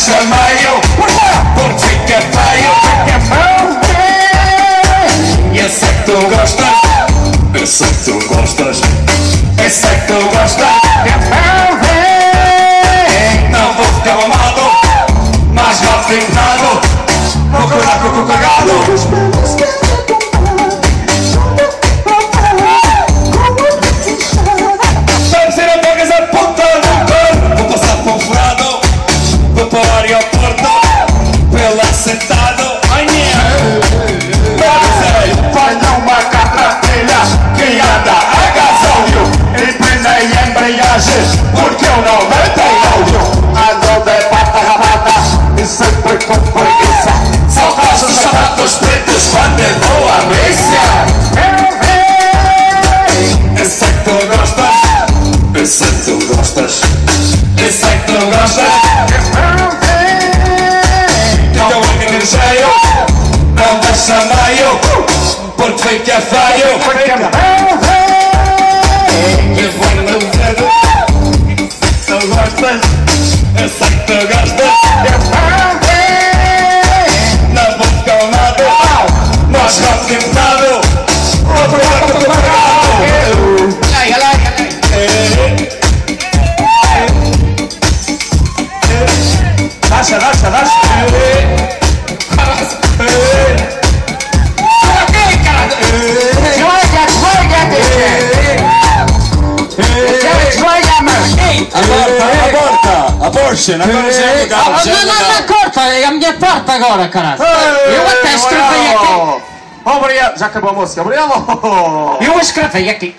deixa meio, porque fica feio. Eu sei que tu gostas, eu sei que tu gostas, eu sei que tu gostas. Não vou ficar mamado, mas não fico nada. Vou curar com o cagado. Vamos ir a bogas a ponta do corpo. Vou passar por um furado, vou para o aeroporto, pela sentado. Ai, Ponha uma catratilha que anda a gasóleo e plena embreagem, porque eu não tenho óleo. Ando de pata rabada e sempre com preguiça. Só faço os sapatos pretos quando eu vou à missa. Eu sei que tu gostas, eu sei que tu gostas, eu sei que tu gostas. Então é que cheio, não deixa meio, porque fica feio. Eu vou no dedo, tu gostas, eu sei que tu gostas. Não vou ficar nada, mas não fico nada. Vou provar que eu tô pagado. Dasha, dasha, dasha. Abortion, agora já é legal. Não corta, é a minha parte agora, caralho. Eu até escrevi aqui. Obrigado, já acabou a música, obrigado. Eu escrevi aqui.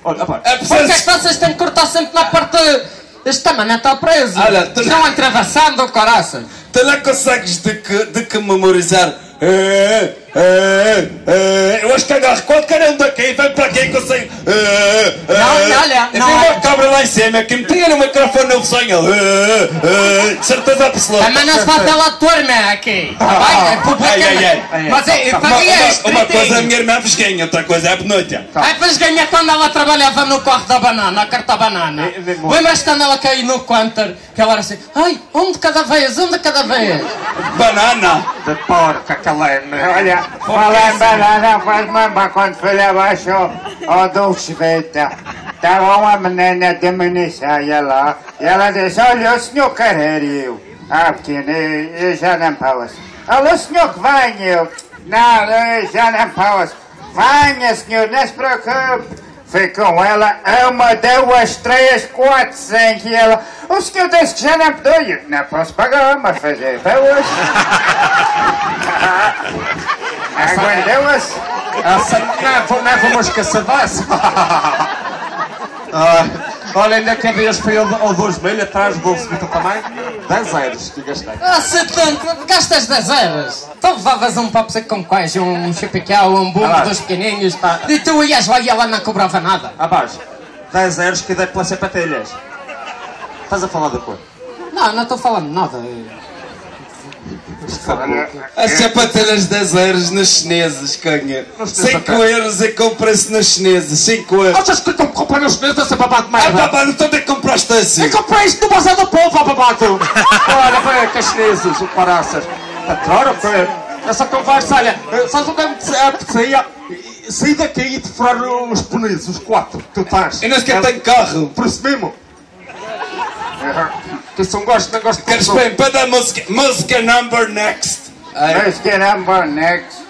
Olha, pá. É Por que é que vocês têm que cortar sempre na parte... Este tamanho está preso. Olha, tu- Estão atravessando, caraças. Tu não consegues de que memorizar. Eu acho que agarro qualquer um daqui e vem para aqui e consegue. olha, Eu não vi é. uma cobra lá em cima que me tinha no microfone no sonho. De certeza absoluta. Também não se faz ela turma aqui. Tá bem? É publicamente. Mas fazia isto. Uma coisa é a minha irmã vesguinha, outra coisa é a penúltima. Aí depois ganha quando ela trabalhava no corre da banana, a carta banana. Lembras quando ela caiu no counter, que ela era assim, ai, um de cada vez, um de cada vez. Banana. De porca aquela é. Olha, fala em banana, faz-me lembrar quando fui lá abaixo ao Dulce Vita. Estava uma menina de minissaia lá e ela disse, olha, o senhor quer ir? Pequeno, eu já não posso. Olha, o senhor que venha, eu. Não, eu já não posso. Venha, senhor, não se preocupe. Fui com ela, uma, duas, três, quatro, cinco, e ela, o senhor disse que já não podia. Não posso pagar, mas fazer para hoje. Aguardeu-se. Essa não vamos esquecer dessa. Olha, ainda que havias foi ao 2000 atrás do bolso do tamanho, 10 euros que gastei. Se tanto, gastas 10 euros. Tu levavas um papo seco com queijo, um chipiquel, um bumbo dos pequenininhos, e tu ias lá e ela não cobrava nada. Abaixo, 10 euros que dei pelas sapatilhas. Estás a falar depois? Não estou falando nada. As sapatilhas de 10 euros nos chineses, canha. 5 euros é que o preço nos chineses, 5 euros. Achas que eu comprei nos chineses essa babado de merda? Babado, então onde é que compraste assim? Eu comprei isto no Bazar do Povo, babado! Olha, vai que chineses, o caraças. Claro que essa conversa, olha, sabes o que me apetecia? Sair daqui e te furar os pneus, os 4 que tu estás. Eu nem sequer tenho carro. Por isso mesmo. Que são gosto, não gosto de Queres bem para dar música number next? Let's get number next.